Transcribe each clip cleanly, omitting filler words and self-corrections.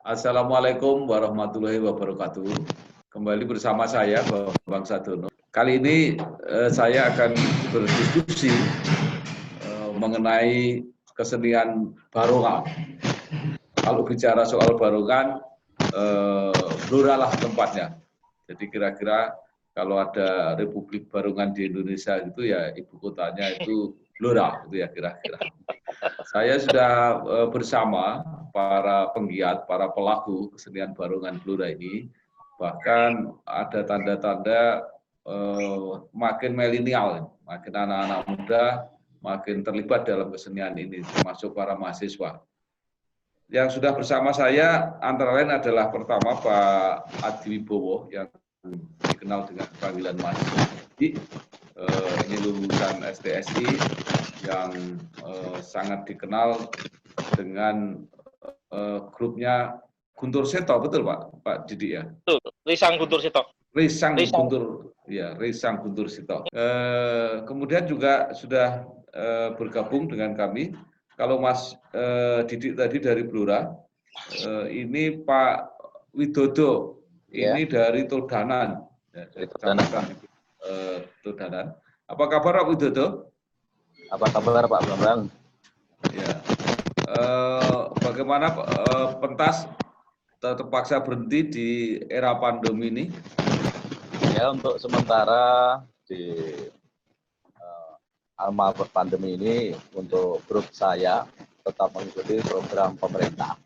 Assalamualaikum warahmatullahi wabarakatuh. Kembali bersama saya, Bang Sadono. Kali ini saya akan berdiskusi mengenai kesenian barongan. Kalau bicara soal barongan, Blora lah tempatnya. Jadi kira-kira kalau ada Republik Barongan di Indonesia itu ya ibu kotanya itu Blora, itu ya kira-kira. Saya sudah bersama para penggiat, para pelaku kesenian barongan Blora ini, bahkan ada tanda-tanda makin milenial, makin anak-anak muda, makin terlibat dalam kesenian ini, termasuk para mahasiswa. Yang sudah bersama saya antara lain adalah pertama Pak Adi Wibowo yang dikenal dengan panggilan Mas Adi. Ini lulusan STSI yang sangat dikenal dengan grupnya Guntur Seto, betul Pak Didi ya? Betul, Risang Guntur Seto. Risang Guntur, ya Risang Guntur Seto. Kemudian juga sudah bergabung dengan kami. Kalau Mas Didi tadi dari Blora, ini Pak Widodo, ini dari Todanan, ya, Kecamatan Todanan. Apa kabar Pak Widodo? Apa kabar Pak Bambang? Ya. Bagaimana pentas terpaksa berhenti di era pandemi ini? Ya, untuk sementara di alma pandemi ini untuk grup saya tetap mengikuti program pemerintah.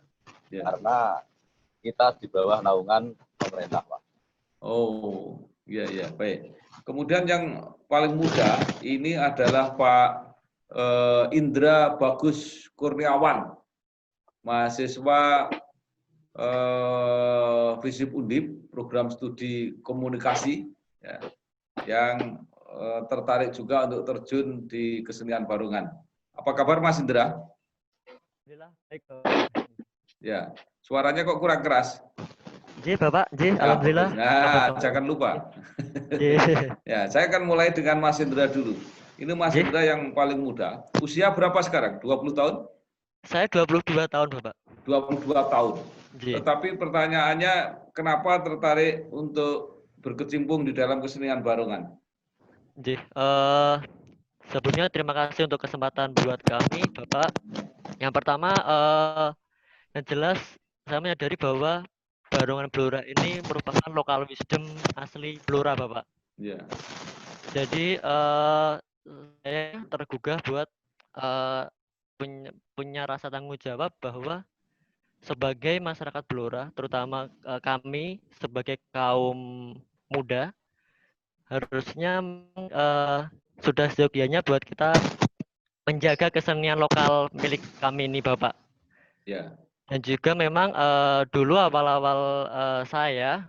Ya. Karena kita di bawah naungan pemerintah, Pak. Oh, iya ya, baik. Kemudian yang paling muda ini adalah Pak Indra Bagus Kurniawan, mahasiswa FISIP Undip, program studi komunikasi, ya, yang tertarik juga untuk terjun di kesenian barongan. Apa kabar Mas Indra? Alhamdulillah, baik. Ya, suaranya kok kurang keras. Ji, Bapak, Ji, alhamdulillah. Nah, jangan lupa. Ya, saya akan mulai dengan Mas Indra dulu. Ini Mas Indra yang paling muda. Usia berapa sekarang? 20 tahun? Saya 22 tahun, Bapak. 22 tahun. Ji. Tetapi pertanyaannya, kenapa tertarik untuk berkecimpung di dalam kesenian barongan? Ji, sebelumnya terima kasih untuk kesempatan buat kami, Bapak. Yang pertama, yang jelas saya menyadari bahwa barongan Blora ini merupakan lokal wisdom asli Blora, Bapak. Ya. Jadi saya tergugah buat punya rasa tanggung jawab bahwa sebagai masyarakat Blora, terutama kami sebagai kaum muda, harusnya sudah seyogianya buat kita menjaga kesenian lokal milik kami ini, Bapak. Ya. Dan juga memang dulu awal-awal saya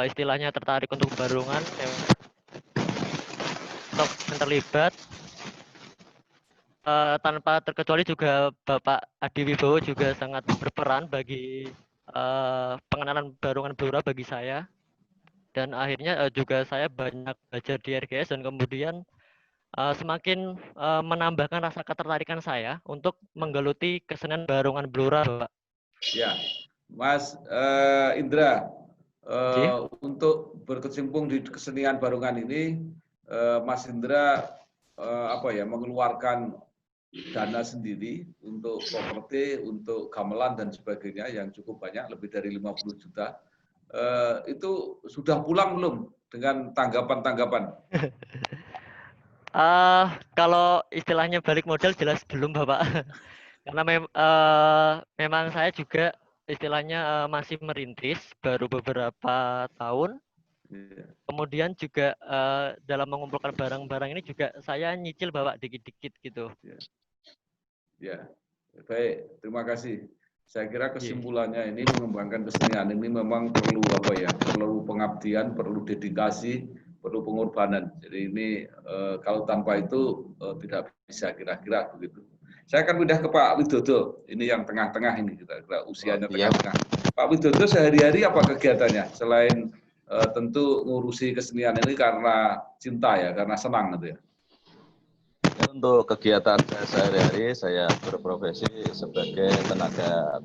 istilahnya tertarik untuk barongan, untuk terlibat tanpa terkecuali juga Bapak Adi Wibowo juga sangat berperan bagi pengenalan barongan Blora bagi saya. Dan akhirnya juga saya banyak belajar di RGS dan kemudian semakin menambahkan rasa ketertarikan saya untuk menggeluti kesenian barongan Blora, Bapak. Ya, Mas Indra, untuk berkecimpung di kesenian barongan ini, Mas Indra mengeluarkan dana sendiri untuk properti, untuk gamelan dan sebagainya yang cukup banyak, lebih dari 50 juta. Itu sudah pulang belum dengan tanggapan-tanggapan? Kalau istilahnya balik modal jelas belum, Bapak. Karena memang saya juga istilahnya masih merintis, baru beberapa tahun. Kemudian juga dalam mengumpulkan barang-barang ini juga saya nyicil bawa dikit-dikit gitu. Ya, baik. Terima kasih. Saya kira kesimpulannya ini mengembangkan kesenian ini memang perlu perlu pengabdian, perlu dedikasi, perlu pengorbanan. Jadi ini kalau tanpa itu tidak bisa, kira-kira begitu. Saya akan pindah ke Pak Widodo. Ini yang tengah-tengah ini, kira-kira usianya tengah-tengah. Pak Widodo sehari-hari apa kegiatannya selain tentu ngurusi kesenian ini karena cinta ya, karena senang gitu ya? Untuk kegiatan saya sehari-hari, saya berprofesi sebagai tenaga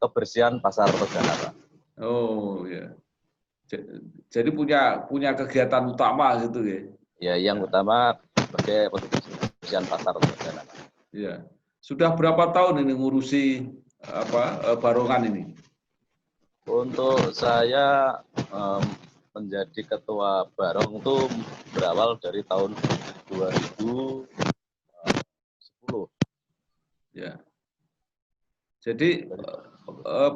kebersihan pasar Tegana, Pak. Oh ya. Jadi punya kegiatan utama gitu ya. Ya, yang utama sebagai kebersihan pasar Tegana, Pak. Ya. Sudah berapa tahun ini ngurusi Barongan ini? Untuk saya menjadi ketua Barong itu berawal dari tahun 2010. Ya. Jadi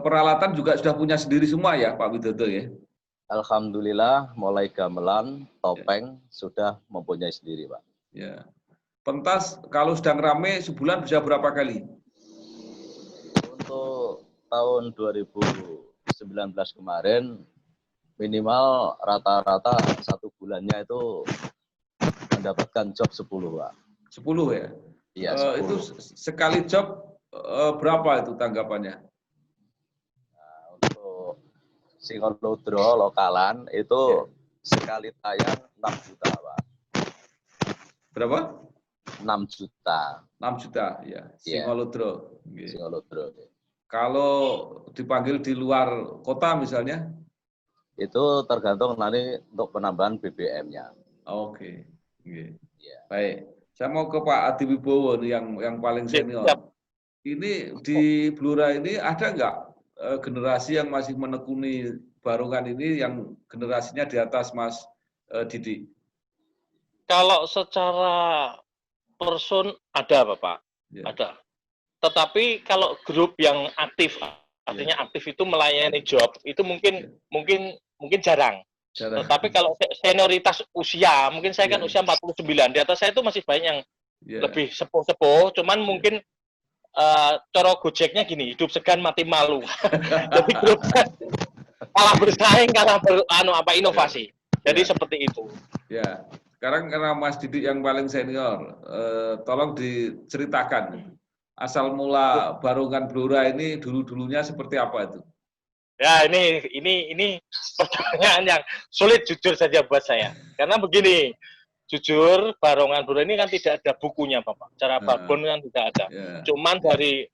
peralatan juga sudah punya sendiri semua ya Pak Widodo ya? Alhamdulillah mulai gamelan, topeng sudah mempunyai sendiri, Pak. Ya. Pentas kalau sedang rame sebulan bisa berapa kali? Untuk tahun 2019 kemarin minimal rata-rata satu bulannya itu mendapatkan job 10, Pak. 10 ya? Iya, 10. Itu sekali job berapa itu tanggapannya? Nah, untuk Singolodro lokalan itu sekali tayang 6 juta, Pak. Berapa? 6 juta. 6 juta, ya. Singolodro. Yeah. Singolodro. Kalau dipanggil di luar kota misalnya? Itu tergantung nanti untuk penambahan BBM-nya. Oke. Okay. Yeah. Baik. Saya mau ke Pak Adi Wibowo yang paling senior. Yep. Ini di Blora ini ada nggak generasi yang masih menekuni Barongan ini yang generasinya di atas Mas Didi? Kalau secara person ada Bapak, ada. Tetapi kalau grup yang aktif, artinya aktif itu melayani job, itu mungkin jarang. Tetapi kalau senioritas usia, mungkin saya kan usia 49, di atas saya itu masih banyak yang lebih sepuh-sepuh, cuman mungkin coro gojeknya gini, hidup segan mati malu. Jadi grupnya kalah bersaing, kalah inovasi. Jadi seperti itu. Ya. Sekarang karena Mas Didi yang paling senior, tolong diceritakan asal mula Barongan Blora ini dulu-dulunya seperti apa itu? Ya, ini pertanyaan yang sulit jujur saja buat saya. Karena begini, jujur Barongan Blora ini kan tidak ada bukunya, Bapak. Cara babon kan tidak ada. Cuman dari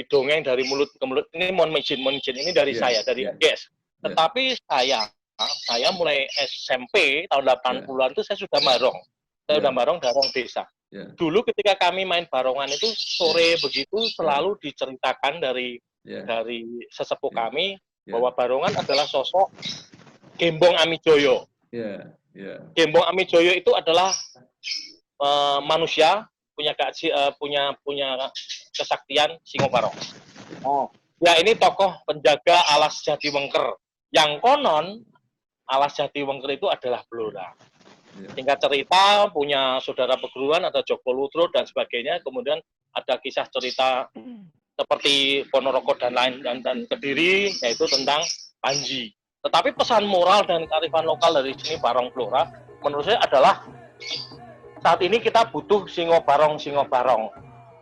dongeng, dari mulut ke mulut, ini mohon izin ini dari saya, dari GS. Tetapi saya mulai SMP tahun 80-an itu saya sudah barong. Saya sudah barong darong desa. Dulu ketika kami main barongan itu sore begitu selalu diceritakan dari sesepuh kami bahwa Barongan adalah sosok Gembong Amijoyo. Gembong Amijoyo itu adalah manusia punya kesaktian Singo Barong. Oh, ya ini tokoh penjaga alas Jatiwengker. Yang konon alas Jatiwengker itu adalah Blora. Singkat cerita punya saudara perguruan ada Joko Lutro dan sebagainya. Kemudian ada kisah cerita seperti Ponorogo dan lain dan Kediri, yaitu tentang Panji. Tetapi pesan moral dan kearifan lokal dari sini Barong Blora menurut saya adalah saat ini kita butuh Singo Barong.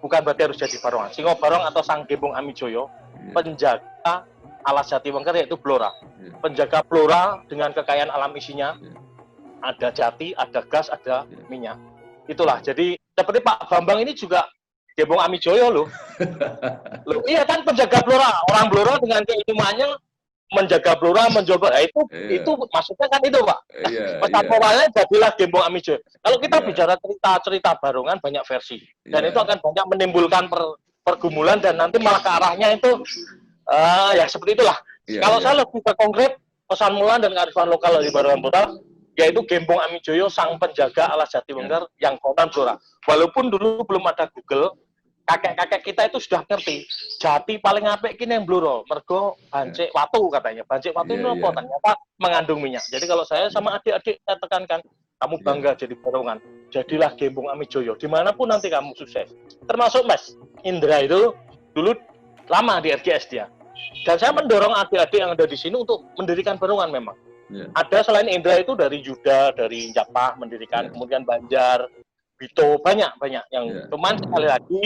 Bukan berarti harus jadi Barongan. Singo Barong atau Sang Gembong Amijoyo, penjaga alas Jatiwengker yaitu Blora. Penjaga Blora dengan kekayaan alam isinya, ada jati, ada gas, ada minyak. Itulah. Jadi seperti Pak Bambang ini juga Gembong Amijoyo loh. Iya kan penjaga Blora, orang Blora dengan keilmuannya menjaga Blora, mencoba. Nah, itu maksudnya kan itu Pak. Pesan moralnya jadilah Gembong Amijoyo. Kalau kita bicara cerita Barongan banyak versi dan itu akan banyak menimbulkan pergumulan dan nanti malah ke arahnya itu ya seperti itulah. Kalau saya lebih ke konkret pesan moral dan kearifan lokal dari Barongan Blora yaitu Gembong Amijoyo sang penjaga alas Jatiwengker yang konon Blora. Walaupun dulu belum ada Google, kakek-kakek kita itu sudah ngerti jati paling apik kini yang Blora, mergo bancik watu katanya. Bancik watu itu apa? Ternyata mengandung minyak. Jadi kalau saya sama adik-adik saya tekankan, kamu bangga jadi Barongan, jadilah Gembong Amijoyo. Dimanapun nanti kamu sukses. Termasuk Mas Indra itu dulu lama di RGS dia. Dan saya mendorong adik-adik yang ada di sini untuk mendirikan Barongan memang. Ada selain Indra itu dari Yuda, dari Japah mendirikan, kemudian Banjar, Bito, banyak yang cuman sekali lagi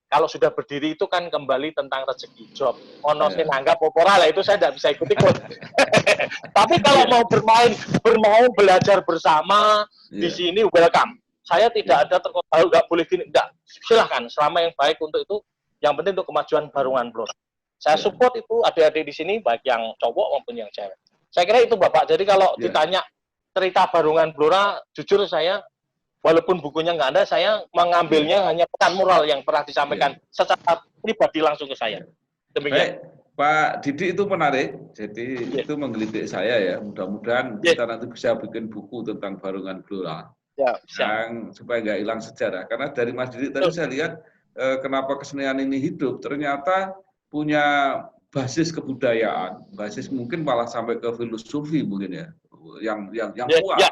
kalau sudah berdiri itu kan kembali tentang rezeki job. Ono sing nanggap opora lah itu saya tidak bisa ikut-ikut. Tapi kalau mau bermain belajar bersama di sini welcome. Saya tidak ada nggak boleh gini, enggak. Silahkan selama yang baik untuk itu, yang penting untuk kemajuan Barongan Blora. Saya support itu adik-adik di sini, baik yang cowok maupun yang cewek. Saya kira itu Bapak. Jadi kalau ditanya cerita Barungan Blora, jujur saya, walaupun bukunya nggak ada, saya mengambilnya hanya pesan moral yang pernah disampaikan secara pribadi langsung ke saya. Demikian. Baik, Pak Didi, itu menarik. Jadi itu menggelitik saya ya. Mudah-mudahan kita nanti bisa bikin buku tentang Barungan Blora. Yang supaya nggak hilang sejarah. Karena dari Mas Didi tadi saya lihat kenapa kesenian ini hidup, ternyata punya basis kebudayaan, basis mungkin malah sampai ke filosofi mungkin ya, yang kuat.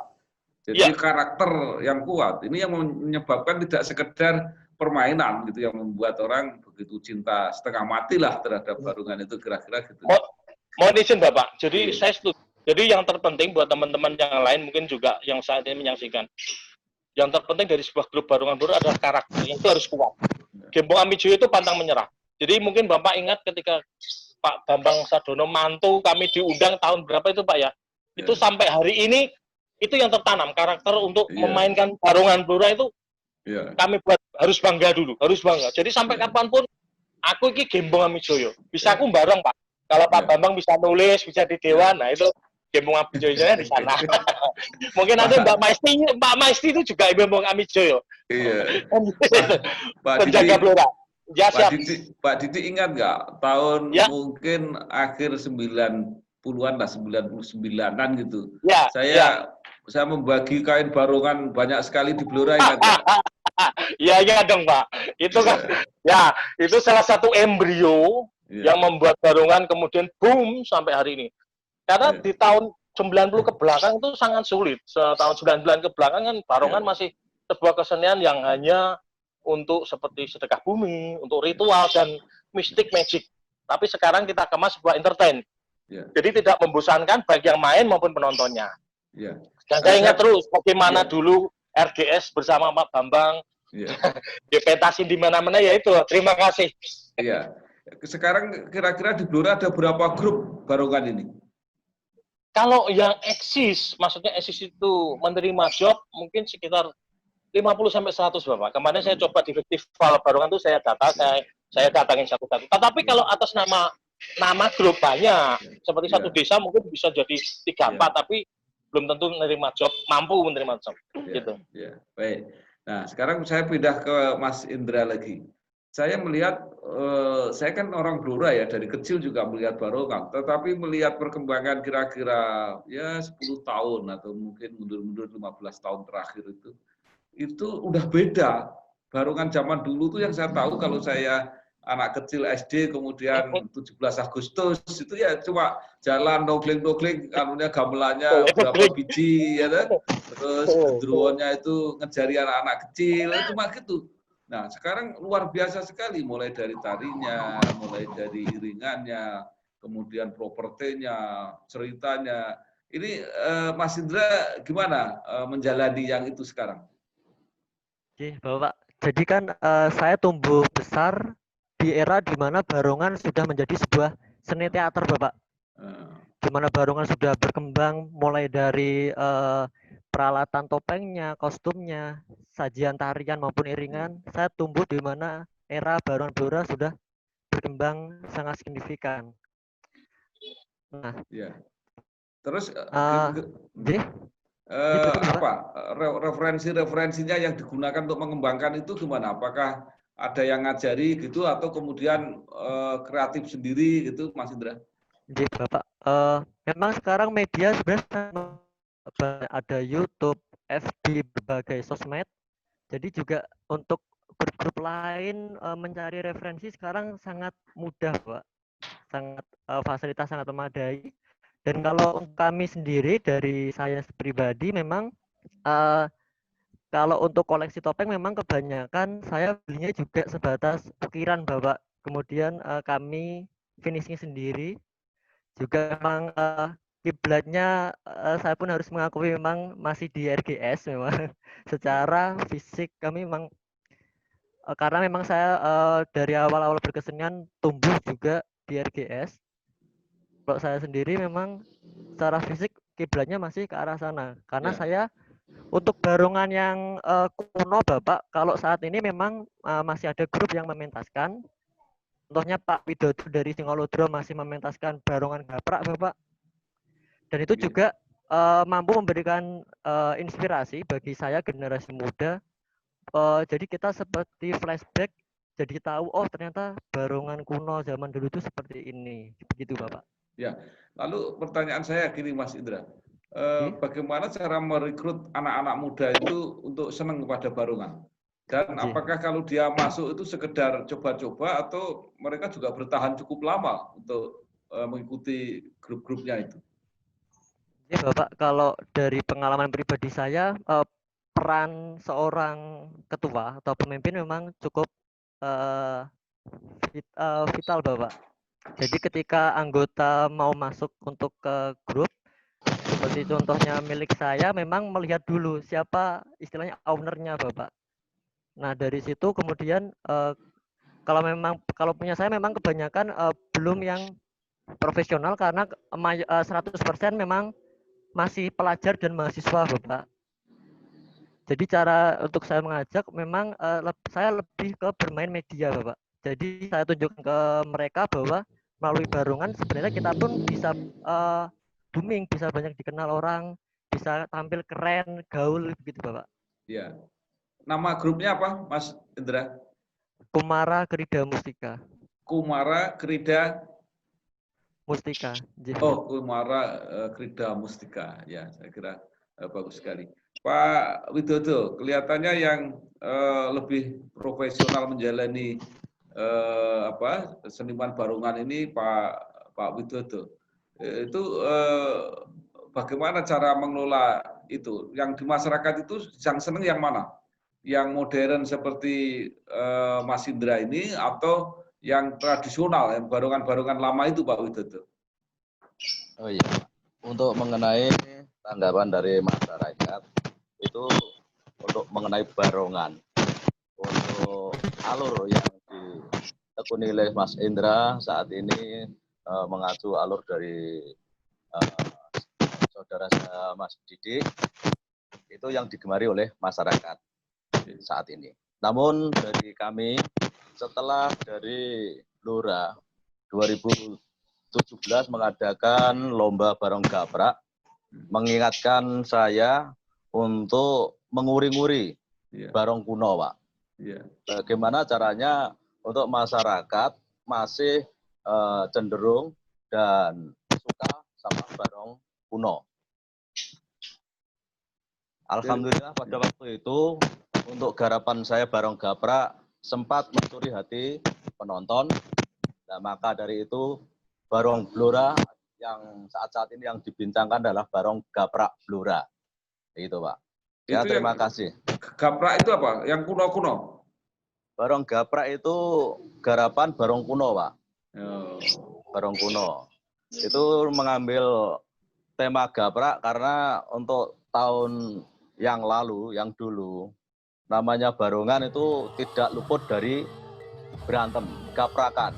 Jadi karakter yang kuat. Ini yang menyebabkan tidak sekedar permainan gitu, yang membuat orang begitu cinta setengah mati lah terhadap Barungan itu, kira-kira gitu. Mohon izin Bapak. Jadi saya setuju. Jadi yang terpenting buat teman-teman yang lain mungkin juga yang saat ini menyaksikan, yang terpenting dari sebuah grup Barungan Blora adalah karakter yang itu harus kuat. Gembong Amijoyo itu pantang menyerah. Jadi mungkin Bapak ingat ketika Pak Bambang Sadono mantu kami diundang tahun berapa itu Pak ya? Itu sampai hari ini itu yang tertanam karakter untuk memainkan Barungan Blora itu. Kami buat harus bangga dulu, harus bangga. Jadi sampai kapanpun aku ini Gembong Amijoyo. Bisa aku bareng Pak. Kalau Pak Bambang bisa nulis, bisa di dewan, nah itu Gembong Amijoyo-nya di sana. Mungkin nanti Mbak Maisti itu juga Gembong Amijoyo. Iya. Penjaga Blora. Ya, Pak Didi ingat nggak tahun mungkin akhir 90-an lah, 99-an gitu. Saya membagi kain Barungan banyak sekali di Blora, ingat nggak? Iya dong Pak. Itu kan itu salah satu embrio yang membuat Barungan kemudian boom sampai hari ini. Karena di tahun 90 ke belakang itu sangat sulit. Tahun 99 ke belakang kan Barungan masih sebuah kesenian yang hanya untuk seperti sedekah bumi, untuk ritual dan mistik magic. Tapi sekarang kita kemas sebuah entertain. Jadi tidak membosankan bagi yang main maupun penontonnya. Dan saya ingat terus bagaimana dulu RGS bersama Pak Bambang dipetasin di mana-mana, ya itu. Terima kasih. Iya. Sekarang kira-kira di Blora ada berapa grup Barungan ini? Kalau yang eksis, maksudnya eksis itu menerima job mungkin sekitar 50-100 Bapak. Kemarin saya coba di festival Barungan itu saya datangin satu-satu. Tetapi kalau atas nama grup banyak, seperti satu desa mungkin bisa jadi 3-4, tapi belum tentu menerima job, mampu menerima job. Gitu. Baik. Nah, sekarang saya pindah ke Mas Indra lagi. Saya melihat, saya kan orang Blora ya, dari kecil juga melihat Barungan, tetapi melihat perkembangan kira-kira ya 10 tahun atau mungkin mundur-mundur 15 tahun terakhir itu udah beda. Barungan zaman dulu tuh yang saya tahu kalau saya anak kecil SD, kemudian 17 Agustus itu ya cuma jalan nogling-nogling, anunya gamelannya berapa biji ya kan? Terus gendruwonya itu ngejari anak-anak kecil, cuma gitu. Nah, sekarang luar biasa sekali, mulai dari tarinya, mulai dari iringannya, kemudian propertinya, ceritanya. Ini Mas Indra gimana menjalani yang itu sekarang? Oke, Bapak. Jadi kan saya tumbuh besar di era di mana Barungan sudah menjadi sebuah seni teater, Bapak. Di mana Barungan sudah berkembang mulai dari peralatan topengnya, kostumnya, sajian tarian maupun iringan. Saya tumbuh di mana era Barungan Blora sudah berkembang sangat signifikan. Nah, terus apa referensinya yang digunakan untuk mengembangkan itu gimana? Apakah ada yang ngajari gitu atau kemudian kreatif sendiri gitu, Mas Indra? Jadi Bapak, memang sekarang media sebenarnya ada YouTube, FB, berbagai sosmed. Jadi juga untuk grup-grup lain mencari referensi sekarang sangat mudah, Pak. Sangat fasilitas sangat memadai. Dan kalau kami sendiri dari saya pribadi memang kalau untuk koleksi topeng memang kebanyakan saya belinya juga sebatas ukiran, Bapak. Kemudian kami finishing sendiri. Juga memang kiblatnya saya pun harus mengakui memang masih di RGS memang. Secara fisik kami memang karena memang saya dari awal-awal berkesenian tumbuh juga di RGS. Kalau saya sendiri memang secara fisik kiblatnya masih ke arah sana. Karena saya untuk Barungan yang kuno, Bapak, kalau saat ini memang masih ada grup yang mementaskan. contohnya Pak Widodo dari Singolodro masih mementaskan barongan gaprak, Bapak. Dan itu juga mampu memberikan inspirasi bagi saya generasi muda. Jadi kita seperti flashback, jadi tahu oh ternyata barongan kuno zaman dulu itu seperti ini, begitu Bapak. Ya, lalu pertanyaan saya gini Mas Indra, bagaimana cara merekrut anak-anak muda itu untuk senang kepada barongan? Dan apakah kalau dia masuk itu sekedar coba-coba atau mereka juga bertahan cukup lama untuk mengikuti grup-grupnya itu? Ya Bapak, kalau dari pengalaman pribadi saya, peran seorang ketua atau pemimpin memang cukup vital Bapak. Jadi ketika anggota mau masuk untuk ke grup, seperti contohnya milik saya, memang melihat dulu siapa istilahnya ownernya Bapak. Nah dari situ kemudian kalau punya saya memang kebanyakan belum yang profesional karena 100% memang masih pelajar dan mahasiswa Bapak. Jadi cara untuk saya mengajak memang saya lebih ke bermain media Bapak. Jadi saya tunjukkan ke mereka bahwa melalui barongan sebenarnya kita pun bisa booming, bisa banyak dikenal orang, bisa tampil keren, gaul begitu Bapak. Ya. Nama grupnya apa Mas Indra? Kumara Krida Mustika. Kumara Krida Mustika. Oh, Kumara Krida Mustika. Ya, saya kira bagus sekali. Pak Widodo, kelihatannya yang lebih profesional menjalani seniman barongan ini Pak Widodo. Itu bagaimana cara mengelola itu? Yang di masyarakat itu yang senang yang mana? Yang modern seperti Mas Indra ini atau yang tradisional, yang barongan-barongan lama itu Pak Widodo? Oh iya, untuk mengenai tanggapan dari masyarakat itu untuk mengenai barongan, untuk alur yang ditekuni oleh Mas Indra saat ini mengacu alur dari saudara saya Mas Didi, itu yang digemari oleh masyarakat saat ini. Namun dari kami setelah dari Blora 2017 mengadakan lomba barong gaprak, mengingatkan saya untuk menguri-nguri barong kuno, Pak. Bagaimana caranya untuk masyarakat masih cenderung dan suka sama barong kuno. Alhamdulillah pada waktu itu untuk garapan saya barong gaprak sempat mencuri hati penonton. Nah, maka dari itu barong Blora yang saat-saat ini yang dibincangkan adalah barong gaprak Blora. Itu Pak. Ya, itu terima kasih. Gaprak itu apa? Yang kuno-kuno? Barong gaprak itu garapan barong kuno Pak. Barong kuno. Itu mengambil tema gaprak karena untuk tahun yang lalu, yang dulu, namanya barongan itu tidak luput dari berantem, gaprakan.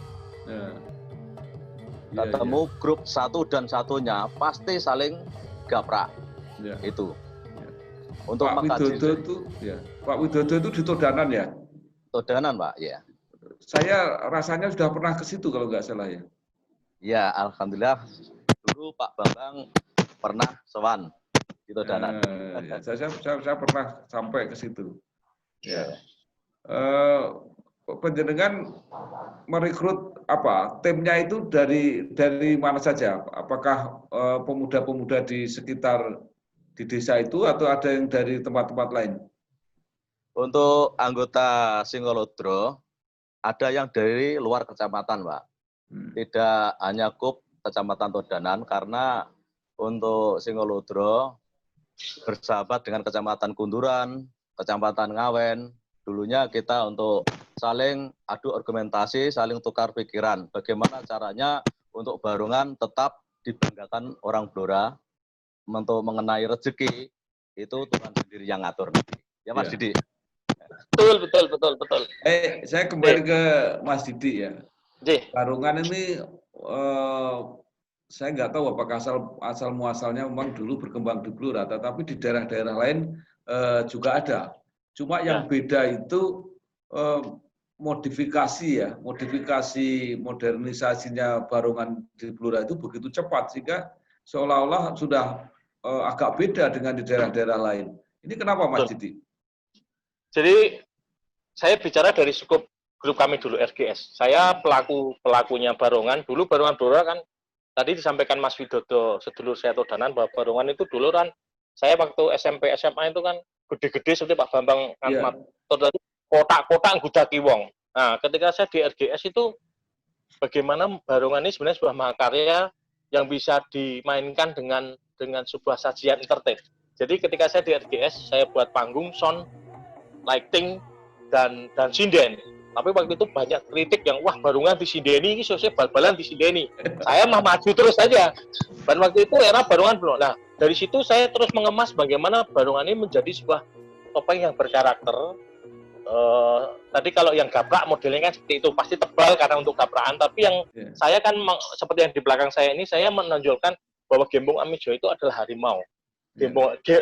Ketemu grup satu dan satunya pasti saling gaprak. Itu. Untuk Pak Widodo itu, Pak Widodo itu di Todanan ya? Todanan Pak, ya. Saya rasanya sudah pernah ke situ kalau nggak salah ya. Ya, alhamdulillah dulu Pak Bambang pernah sowan di Todanan. Ya, saya pernah sampai ke situ. Ya. Penjenengan merekrut apa? Timnya itu dari mana saja? Apakah pemuda-pemuda di sekitar di desa itu atau ada yang dari tempat-tempat lain? Untuk anggota Singolodro ada yang dari luar kecamatan, Pak. Tidak hanya KUP Kecamatan Todanan, karena untuk Singolodro bersahabat dengan Kecamatan Kunduran, Kecamatan Ngawen. Dulunya kita untuk saling adu argumentasi, saling tukar pikiran. Bagaimana caranya untuk barongan tetap dibanggakan orang Blora, untuk mengenai rezeki itu Tuhan sendiri yang ngatur. Ya Mas Didi. Betul. Saya kembali ke Mas Didi ya. Barongan ini saya nggak tahu apakah asal muasalnya memang dulu berkembang di Blora, tetapi di daerah-daerah lain juga ada. Cuma yang beda itu modifikasi ya, modifikasi modernisasinya Barongan di Blora itu begitu cepat sehingga seolah-olah sudah agak beda dengan di daerah-daerah lain. Ini kenapa Mas Didi? Jadi saya bicara dari skup grup kami dulu RGS. Saya pelakunya Barongan. Dulu Barongan Blora kan tadi disampaikan Mas Widodo, sedulur saya Todanan, bahwa Barongan itu dulu kan saya waktu SMP SMA itu kan gede-gede seperti Pak Bambang Ahmad tadi kotak-kotak gudaki wong. Nah, ketika saya di RGS itu bagaimana Barongan ini sebenarnya sebuah mahakarya yang bisa dimainkan dengan sebuah sajian entertain. Jadi ketika saya di RGS, saya buat panggung, sound, lighting, dan sinden. Tapi waktu itu banyak kritik yang, wah Barongan disindeni, ini sosial bal-balan disindeni. Saya mah maju terus saja. Dan waktu itu era Barongan belum. Nah, dari situ saya terus mengemas bagaimana Barongan ini menjadi sebuah topeng yang berkarakter. Tadi kalau yang gaprak modelnya kan seperti itu, pasti tebal karena untuk gaprakan. Tapi yang saya kan seperti yang di belakang saya ini, saya menonjolkan bahwa Gembong Amijo itu adalah harimau.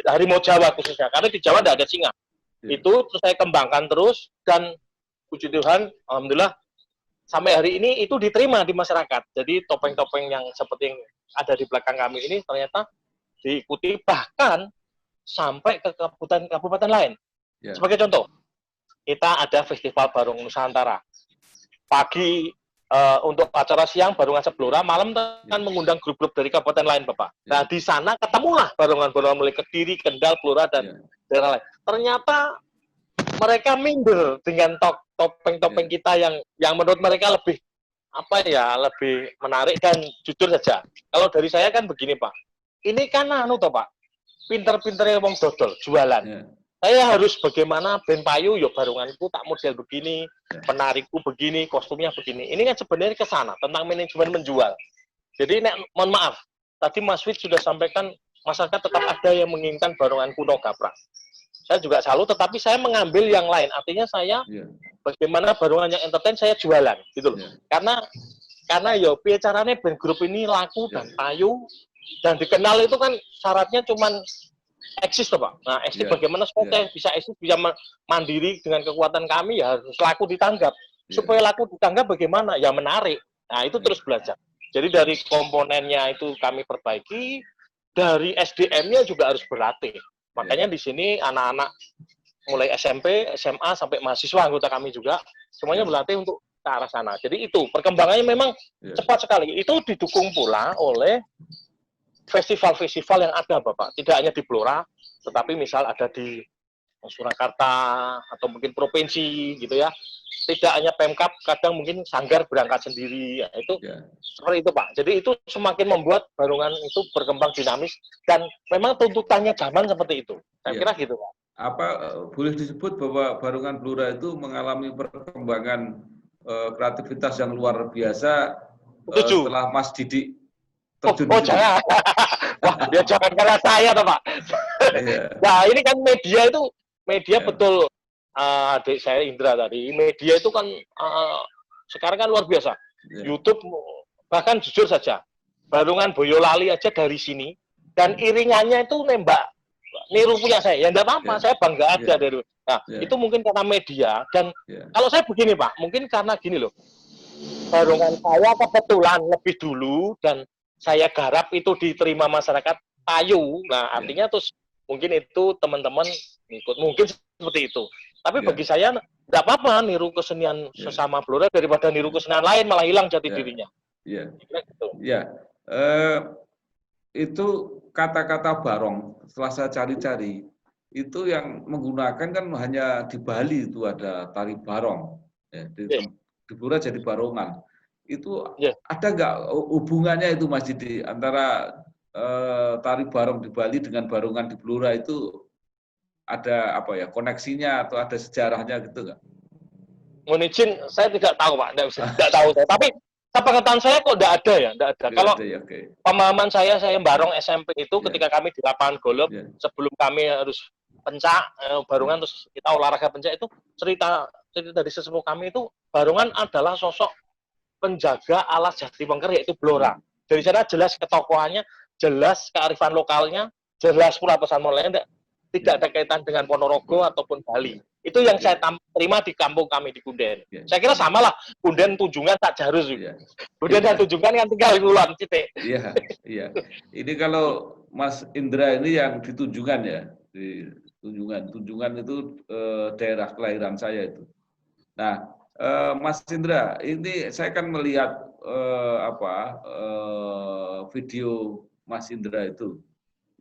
Harimau Jawa khususnya, karena di Jawa tidak ada singa. Itu terus saya kembangkan terus, dan puji Tuhan, alhamdulillah sampai hari ini itu diterima di masyarakat. Jadi topeng-topeng yang seperti yang ada di belakang kami ini ternyata diikuti bahkan sampai ke kabupaten lain. Sebagai contoh, kita ada Festival Barong Nusantara. Pagi untuk acara siang Barongan Blora, malam kan mengundang grup-grup dari kabupaten lain, Bapak. Nah, di sana ketemulah Barongan-Barongan mulai Kediri, Kendal, Blora, dan daerah lain. Ternyata mereka minder dengan topeng-topeng kita yang menurut mereka lebih lebih menarik. Dan jujur saja, kalau dari saya kan begini, Pak. Ini kan Pak, pinter-pinternya wong dodol, jualan. Saya harus bagaimana ben payu, Baronganku tak model begini, penariku begini, kostumnya begini. Ini kan sebenarnya ke sana, tentang manajemen menjual. Jadi, mohon maaf, tadi Mas Wid sudah sampaikan, masyarakat tetap ada yang menginginkan Barongan kuno gaprak. Saya juga salut, tetapi saya mengambil yang lain. Artinya saya, bagaimana Barongan yang entertain, saya jualan. Gitu loh. Karena piye caranya band grup ini laku dan payu, dan dikenal itu kan syaratnya cuman eksis toh Pak. Nah, eksis bagaimana supaya bisa eksis, bisa mandiri dengan kekuatan kami, ya harus laku ditanggap. Supaya laku ditanggap bagaimana? Ya menarik. Nah, itu terus belajar. Jadi dari komponennya itu kami perbaiki, dari SDM-nya juga harus berlatih. Makanya di sini anak-anak mulai SMP, SMA sampai mahasiswa anggota kami juga semuanya berlatih untuk ke arah sana. Jadi itu perkembangannya memang cepat sekali. Itu didukung pula oleh festival-festival yang ada, Bapak. Tidak hanya di Blora, tetapi misal ada di Surakarta atau mungkin provinsi gitu ya. Tidak hanya Pemkab, kadang mungkin Sanggar berangkat sendiri. Ya, itu seperti itu, Pak. Jadi itu semakin membuat Barongan itu berkembang dinamis, dan memang tuntutannya zaman seperti itu. Saya kira gitu, Pak. Boleh disebut bahwa Barongan Blora itu mengalami perkembangan kreativitas yang luar biasa setelah Mas Didi terjun. Jangan. Wah, dia jangan karena saya, toh, Pak. Nah, ini kan media itu, betul, adik saya Indra tadi, media itu kan sekarang kan luar biasa. YouTube, bahkan jujur saja, Barongan Boyolali aja dari sini, dan iringannya itu nembak, niru punya saya. Ya enggak apa-apa, saya bangga aja dari. Nah, itu mungkin karena media, dan kalau saya begini, Pak, mungkin karena gini loh, Barongan saya kebetulan lebih dulu, dan saya garap itu diterima masyarakat payu. Nah, artinya terus mungkin itu teman-teman ikut, mungkin seperti itu. Tapi bagi saya tidak apa-apa niru kesenian sesama Blora daripada niru kesenian lain malah hilang jati dirinya. Itu kata-kata barong setelah saya cari-cari itu yang menggunakan kan hanya di Bali itu ada tari barong. Di Blora jadi barongan. Itu ada nggak hubungannya itu Mas Didi antara tari barong di Bali dengan barongan di Blora itu ada koneksinya atau ada sejarahnya gitu nggak? Mohon izin, saya tidak tahu Pak, tidak tahu saya. Tapi pengetahuan saya kok tidak ada ya, tidak ada. Kalau pemahaman saya barong SMP itu ketika kami di lapangan golf, sebelum kami harus pencak barongan terus kita olahraga pencak itu cerita dari sesepuh kami itu barongan adalah sosok penjaga alas jati wengker yaitu Blora. Dari sana jelas ketokohannya, jelas kearifan lokalnya, jelas pula pesan moralnya. tidak ada kaitan dengan Ponorogo ataupun Bali. Itu yang saya terima di kampung kami di Kunden. Saya kira samalah Kunden Tunjungan tak Jarus. Kunden dan Tunjungan kan tinggal Kulon titik. Iya, iya. Ini kalau Mas Indra ini yang di Tunjungan ya, di Tunjungan. Tunjungan itu daerah kelahiran saya itu. Nah, Mas Indra, ini saya kan melihat video Mas Indra itu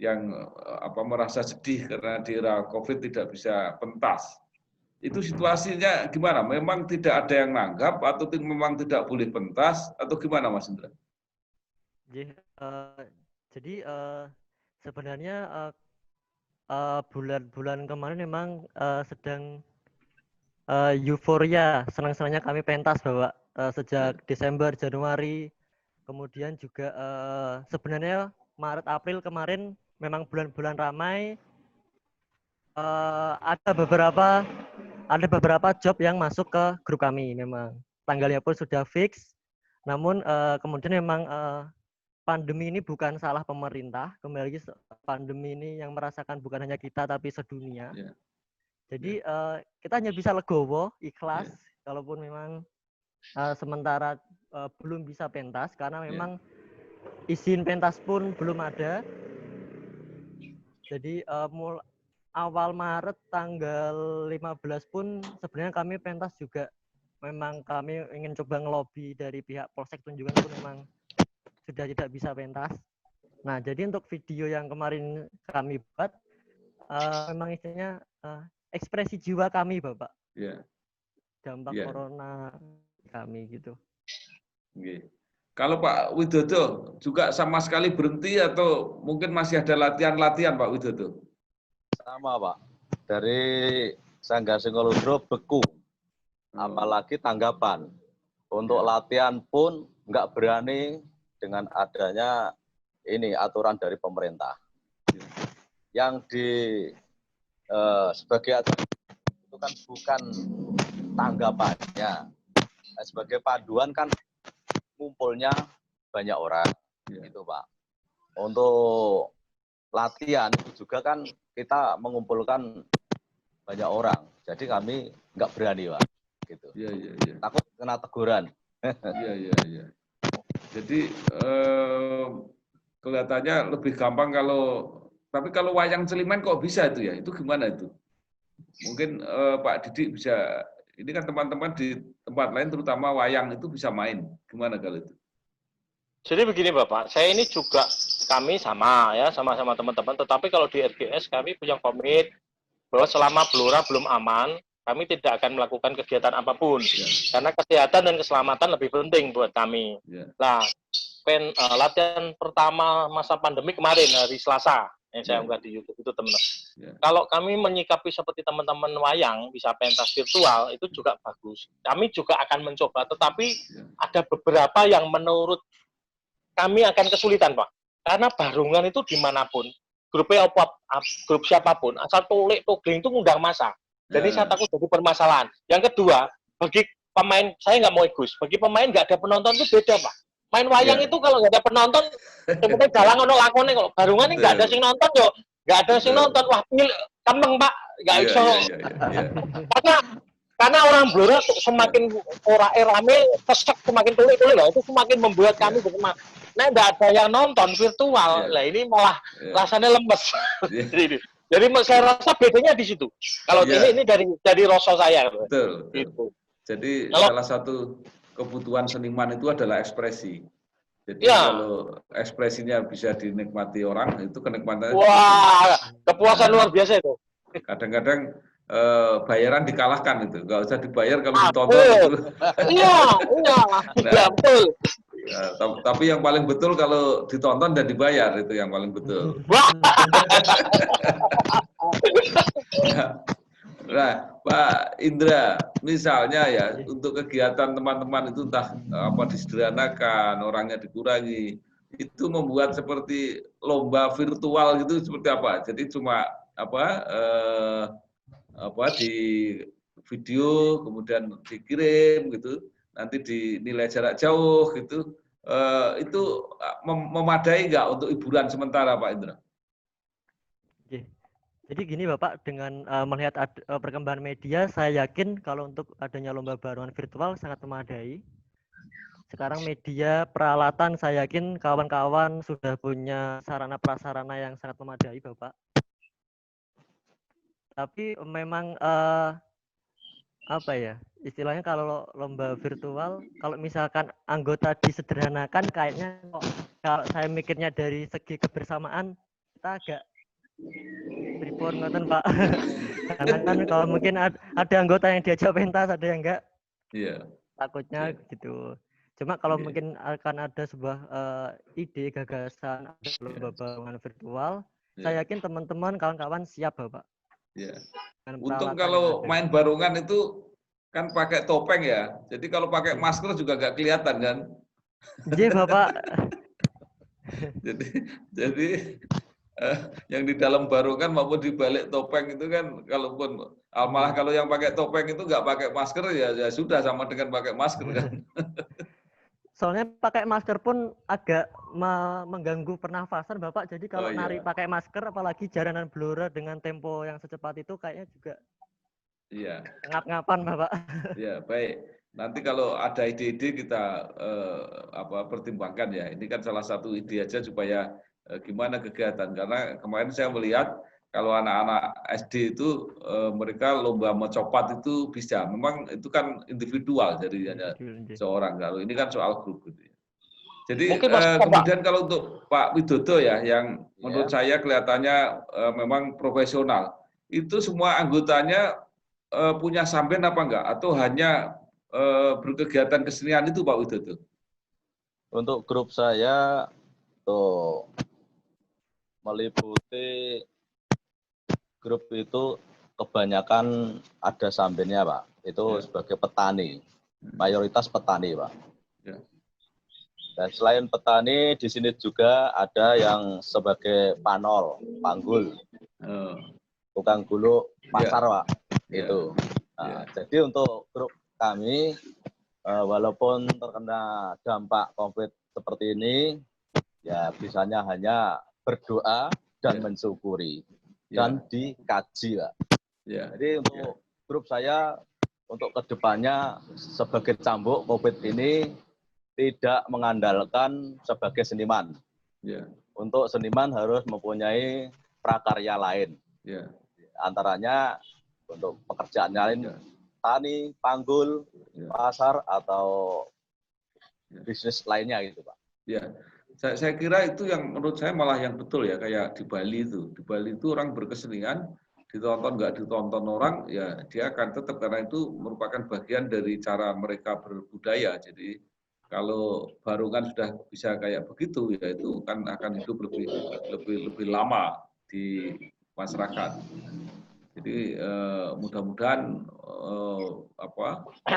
yang merasa sedih karena di era COVID tidak bisa pentas. Itu situasinya gimana? Memang tidak ada yang nanggap atau memang tidak boleh pentas atau gimana, Mas Indra? Jadi sebenarnya bulan-bulan kemarin memang sedang euforia, senang-senangnya kami pentas bahwa sejak Desember, Januari, kemudian juga sebenarnya Maret, April kemarin memang bulan-bulan ramai. Ada beberapa job yang masuk ke grup kami, memang tanggalnya pun sudah fix. Namun kemudian memang pandemi ini bukan salah pemerintah, kembali lagi pandemi ini yang merasakan bukan hanya kita tapi sedunia. Jadi kita hanya bisa legowo, ikhlas, kalaupun memang sementara belum bisa pentas karena memang izin pentas pun belum ada. Jadi awal Maret tanggal 15 pun sebenarnya kami pentas juga memang kami ingin coba ngelobi dari pihak Polsek Tunjungan pun memang sudah tidak bisa pentas. Nah, jadi untuk video yang kemarin kami buat memang istilahnya ekspresi jiwa kami, Bapak. Dampak corona kami gitu. Kalau Pak Widodo juga sama sekali berhenti atau mungkin masih ada latihan-latihan Pak Widodo? Sama Pak, dari Sanggar Singolodro beku, apalagi tanggapan. Untuk latihan pun nggak berani dengan adanya ini aturan dari pemerintah. Yang sebagai aturan itu kan bukan tanggapannya, sebagai panduan kan ngumpulnya banyak orang, gitu Pak. Untuk latihan itu juga kan kita mengumpulkan banyak orang, jadi kami nggak berani Pak, gitu. Takut kena teguran. Iya. Jadi kelihatannya lebih gampang tapi kalau wayang Celimen kok bisa itu ya? Itu gimana itu? Mungkin Pak Didik bisa. Ini kan teman-teman di tempat lain terutama wayang itu bisa main. Gimana kalau itu? Jadi begini Bapak, saya ini juga kami sama-sama teman-teman, tetapi kalau di RGS kami punya komit bahwa selama Blora belum aman, kami tidak akan melakukan kegiatan apapun, karena kesehatan dan keselamatan lebih penting buat kami. Nah, latihan pertama masa pandemi kemarin hari Selasa, yang saya unggah di YouTube itu teman-teman. Kalau kami menyikapi seperti teman-teman wayang bisa pentas virtual itu juga bagus. Kami juga akan mencoba, tetapi ada beberapa yang menurut kami akan kesulitan Pak, karena barungan itu dimanapun, grup siapapun, asal tugling itu ngundang massa. Jadi saya takut jadi permasalahan. Yang kedua, bagi pemain, saya nggak mau egois, bagi pemain nggak ada penonton itu beda Pak. Main wayang itu kalau nggak ada penonton, seperti galang ono lakone, kalau barungan ini nggak ada sing nonton yo, nggak ada sing nonton, wah kemeng Pak, nggak iso. Karena orang Blora semakin rame, pesek semakin tulik-tulik lah, itu semakin membuat kami bersemangat. Nah, nggak ada yang nonton virtual, lah ini malah rasanya lemes. Jadi saya rasa bedanya di situ. Kalau ini dari rasa saya. Betul. Gitu. Jadi salah satu kebutuhan seniman itu adalah ekspresi. Jadi kalau ekspresinya bisa dinikmati orang, itu kenikmatannya. Wah, kepuasan luar biasa itu. Kadang-kadang bayaran dikalahkan itu, nggak usah dibayar kalau ditonton itu. Iya, betul. Tapi yang paling betul kalau ditonton dan dibayar itu yang paling betul. Nah, Pak Indra, misalnya ya untuk kegiatan teman-teman itu entah disederhanakan, orangnya dikurangi, itu membuat seperti lomba virtual gitu seperti apa? Jadi cuma di video kemudian dikirim gitu, nanti dinilai jarak jauh gitu, itu memadai nggak untuk hiburan sementara Pak Indra? Jadi gini Bapak, dengan melihat perkembangan media, saya yakin kalau untuk adanya lomba barongan virtual sangat memadai. Sekarang media, peralatan, saya yakin kawan-kawan sudah punya sarana prasarana yang sangat memadai Bapak. Tapi memang apa ya, istilahnya kalau lomba virtual, kalau misalkan anggota disederhanakan, kayaknya kok kalau saya mikirnya dari segi kebersamaan, kita agak pripun ngoten Pak. Karena kan kalau mungkin ada anggota yang diajak pentas, ada yang enggak, Iya. takutnya Iya. gitu. Cuma kalau Iya. mungkin akan ada sebuah ide, gagasan, ada lomba barongan virtual, saya Iya. yakin teman-teman, kawan-kawan siap Bapak. Iya. Dengan Untung peralatan yang kalau ada. main barongan itu kan pakai topeng ya. Jadi kalau pakai masker juga nggak kelihatan kan. Iya Bapak. Jadi yang di dalam barongan maupun di balik topeng itu kan, kalaupun malah kalau yang pakai topeng itu nggak pakai masker ya sudah sama dengan pakai masker kan. Soalnya pakai masker pun agak mengganggu pernafasan Bapak. Jadi Oh kalau nari iya. pakai masker, apalagi jalanan Blora dengan tempo yang secepat itu, kayaknya juga Iya. ngap-ngapan Bapak. Ya, baik. Nanti kalau ada ide-ide kita pertimbangkan ya. Ini kan salah satu ide aja supaya gimana kegiatan. Karena kemarin saya melihat kalau anak-anak SD itu mereka lomba mencopot itu bisa. Memang itu kan individual, jadi hanya seorang. Kalau ini kan soal grup gitu ya. Jadi Mungkin Mas Pak. kemudian kalau untuk Pak Widodo ya, yang menurut Ya. saya kelihatannya memang profesional. Itu semua anggotanya punya sampean apa enggak? Atau hanya berkegiatan kesenian itu Pak Widodo? Untuk grup saya tuh meliputi grup itu kebanyakan ada sambennya Pak. Itu sebagai petani, mayoritas petani Pak. Ya. Dan selain petani, di sini juga ada yang sebagai panol, panggul, tukang gulu pasar Pak. Itu. Nah, jadi untuk grup kami, walaupun terkena dampak COVID seperti ini, ya bisanya hanya berdoa dan mensyukuri dan dikaji Pak. Jadi untuk grup saya, untuk kedepannya sebagai cambuk COVID ini tidak mengandalkan sebagai seniman. Untuk seniman harus mempunyai prakarya lain. Antaranya untuk pekerjaan lain, tani, panggul, pasar, atau bisnis lainnya gitu Pak. Ya, saya kira itu yang menurut saya malah yang betul ya, kayak di Bali itu. Di Bali itu orang berkesenian, ditonton nggak ditonton orang, ya dia akan tetap, karena itu merupakan bagian dari cara mereka berbudaya. Jadi kalau barongan sudah bisa kayak begitu, ya itu kan akan hidup lebih lama di masyarakat. Jadi mudah-mudahan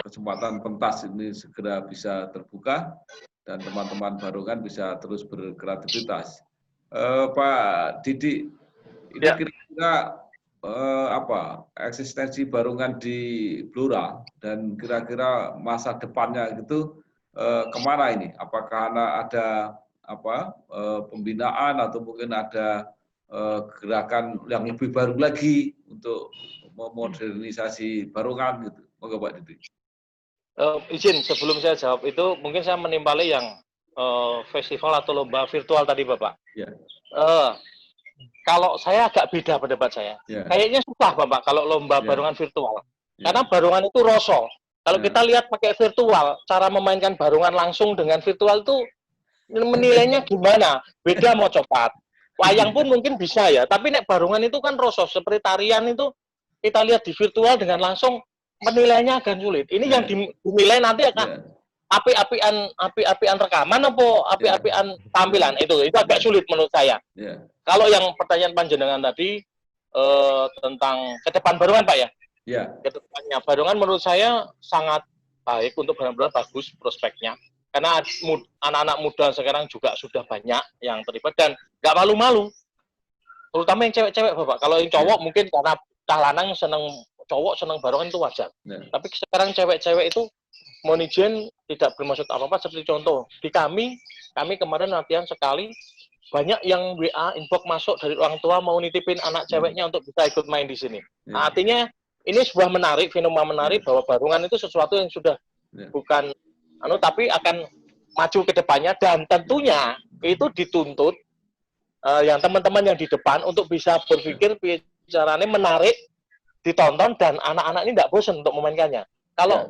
kesempatan pentas ini segera bisa terbuka dan teman-teman barongan bisa terus berkreativitas. Pak Didi, ini kira-kira eksistensi barongan di Blora dan kira-kira masa depannya itu kemana ini? Apakah ada pembinaan atau mungkin ada gerakan yang lebih baru lagi untuk memodernisasi barongan gitu? Moga Pak Didi. Izin sebelum saya jawab itu, mungkin saya menimpali yang festival atau lomba virtual tadi Bapak. Ya. Kalau saya agak beda pendapat saya. Kayaknya susah Bapak kalau lomba barongan virtual. Karena barongan itu rosol. Kalau kita lihat pakai virtual, cara memainkan barongan langsung dengan virtual itu menilainya gimana? Beda mau cepat. Wayang pun mungkin bisa ya, tapi nek barongan itu kan rosol, seperti tarian itu kita lihat di virtual dengan langsung menilainya agak sulit. Ini yang dinilai nanti akan api-apian rekaman apa api-apian tampilan, itu agak sulit menurut saya. Kalau yang pertanyaan panjenengan tadi tentang ke depan barongan Pak ya? Ke depannya barongan menurut saya sangat baik, untuk benar-benar bagus prospeknya. Karena anak-anak muda sekarang juga sudah banyak yang terlibat dan nggak malu-malu. Terutama yang cewek-cewek Bapak. Kalau yang cowok mungkin karena cah lanang seneng, cowok seneng barongan itu wajar. Tapi sekarang cewek-cewek itu monijen tidak bermaksud apa-apa. Seperti contoh di kami kemarin latihan sekali banyak yang WA inbox masuk dari orang tua mau nitipin anak ceweknya untuk bisa ikut main di sini. Nah, artinya ini sebuah fenomena menarik bahwa barungan itu sesuatu yang sudah bukan tapi akan maju ke depannya, dan tentunya itu dituntut yang teman-teman yang di depan untuk bisa berpikir caranya menarik, ditonton, dan anak-anak ini tidak bosan untuk memainkannya. Kalau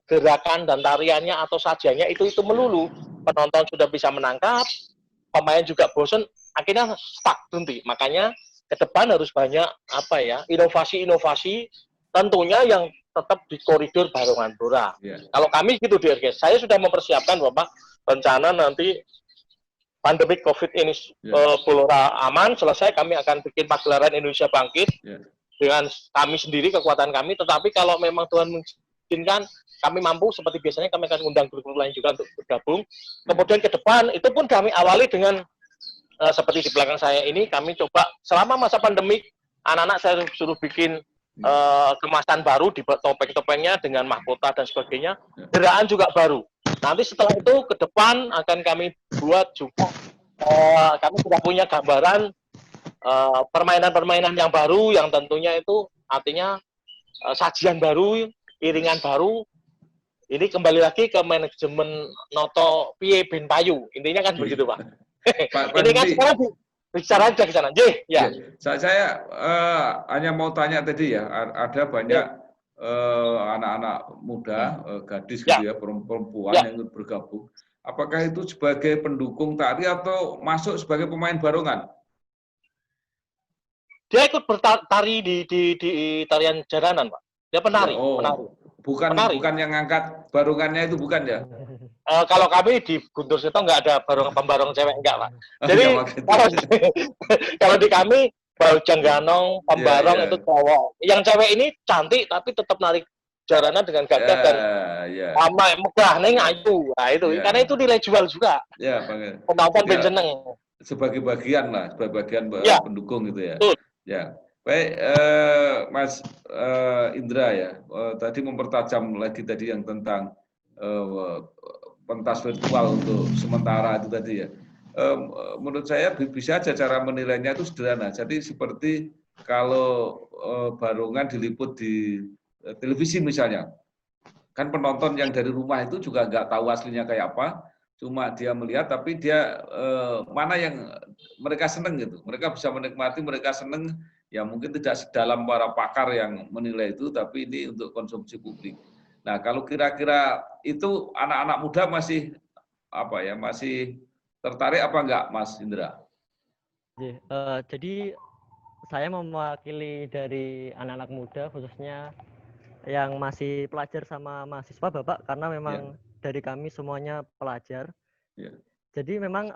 gerakan dan tariannya atau sajiannya itu melulu, penonton sudah bisa menangkap, pemain juga bosan, akhirnya stuck berhenti. Makanya ke depan harus banyak inovasi-inovasi, tentunya yang tetap di koridor Barungan Blora. Kalau kami gitu di RGS, saya sudah mempersiapkan Bapak, rencana nanti pandemi COVID ini Blora aman, selesai, kami akan bikin pagelaran Indonesia Bangkit dengan kami sendiri, kekuatan kami. Tetapi kalau memang Tuhan mengizinkan, kami mampu, seperti biasanya kami akan undang guru-guru lain juga untuk bergabung. Kemudian ke depan, itu pun kami awali dengan seperti di belakang saya ini, kami coba selama masa pandemik, anak-anak saya suruh bikin kemasan baru di topeng-topengnya dengan mahkota dan sebagainya, gerakan juga baru. Nanti setelah itu ke depan akan kami buat juga, kami sudah punya gambaran permainan-permainan yang baru, yang tentunya itu artinya sajian baru, iringan baru. Ini kembali lagi ke manajemen noto piye ben payu, intinya kan begitu Pak. Ini kan sekarang bicara aja ke sana. Ya. Saya hanya mau tanya tadi ya, ada banyak anak-anak muda, gadis gitu ya, perempuan yang ikut bergabung. Apakah itu sebagai pendukung tari atau masuk sebagai pemain barungan? Dia ikut bertari di tarian jaranan, Pak. Dia penari. Bukan yang ngangkat barungannya itu, bukan ya? Kalau kami di Guntur Seto nggak ada pembarong cewek, enggak Pak. Jadi kalau di kami Bajang Ganong, pembarong itu cowok. Yang cewek ini cantik tapi tetap narik jaranan dengan gagah dan lama megah neng ayu. Nah itu karena itu nilai jual juga. Penonton ben seneng. Sebagai bagian lah, sebagai bagian pendukung gitu ya. Ya. Baik, Mas Indra ya, tadi mempertajam lagi tadi yang tentang pentas virtual untuk sementara itu tadi ya. Menurut saya bisa aja cara menilainya itu sederhana. Jadi seperti kalau barungan diliput di televisi misalnya, kan penonton yang dari rumah itu juga nggak tahu aslinya kayak apa, cuma dia melihat, tapi dia mana yang mereka seneng gitu. Mereka bisa menikmati, mereka seneng. Ya mungkin tidak sedalam para pakar yang menilai itu, tapi ini untuk konsumsi publik. Nah, kalau kira-kira itu anak-anak muda masih masih tertarik apa enggak, Mas Indra? Jadi saya mewakili dari anak-anak muda, khususnya yang masih pelajar sama mahasiswa, Bapak, karena memang dari kami semuanya pelajar. Jadi memang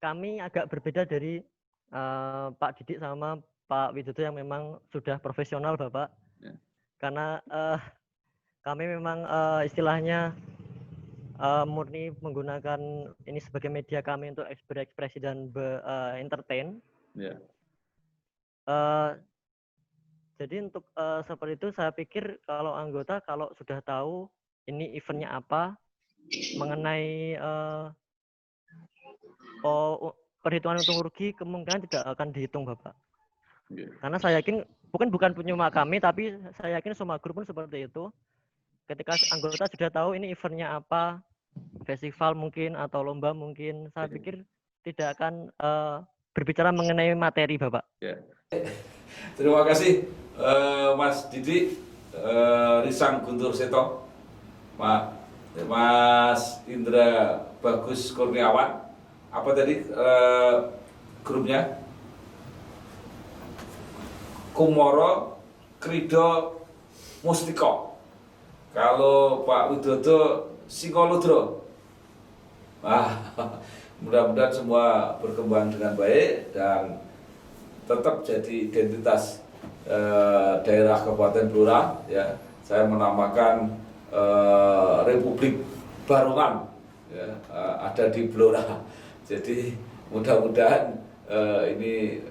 kami agak berbeda dari Pak Didik sama Pak Widodo yang memang sudah profesional, Bapak. Karena kami memang istilahnya murni menggunakan ini sebagai media kami untuk berekspresi dan entertain. Jadi untuk seperti itu saya pikir kalau anggota kalau sudah tahu ini eventnya apa, mengenai perhitungan untung rugi kemungkinan tidak akan dihitung, Bapak. Karena saya yakin bukan cuma kami, tapi saya yakin semua grup pun seperti itu. Ketika anggota sudah tahu ini eventnya apa, festival mungkin atau lomba mungkin, saya pikir tidak akan berbicara mengenai materi, Bapak. Terima kasih Mas Didik, Risang Guntur Seto, Mas Indra Bagus Kurniawan. Apa tadi grupnya? Kumoro Krido Mustiko. Kalau Pak Widodo Singoludro. Mudah-mudahan semua berkembang dengan baik dan tetap jadi identitas daerah Kabupaten Blora. Ya, saya menamakan Republik Barungan ada di Blora. Jadi mudah-mudahan ini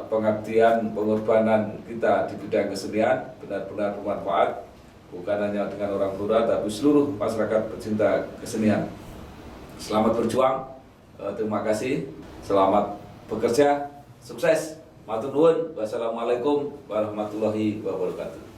pengabdian, pengorbanan kita di bidang kesenian benar-benar bermanfaat, bukan hanya dengan orang Blora, tapi seluruh masyarakat pecinta kesenian. Selamat berjuang, Terima kasih. Selamat bekerja. Sukses. Matur nuwun. Wassalamualaikum warahmatullahi wabarakatuh.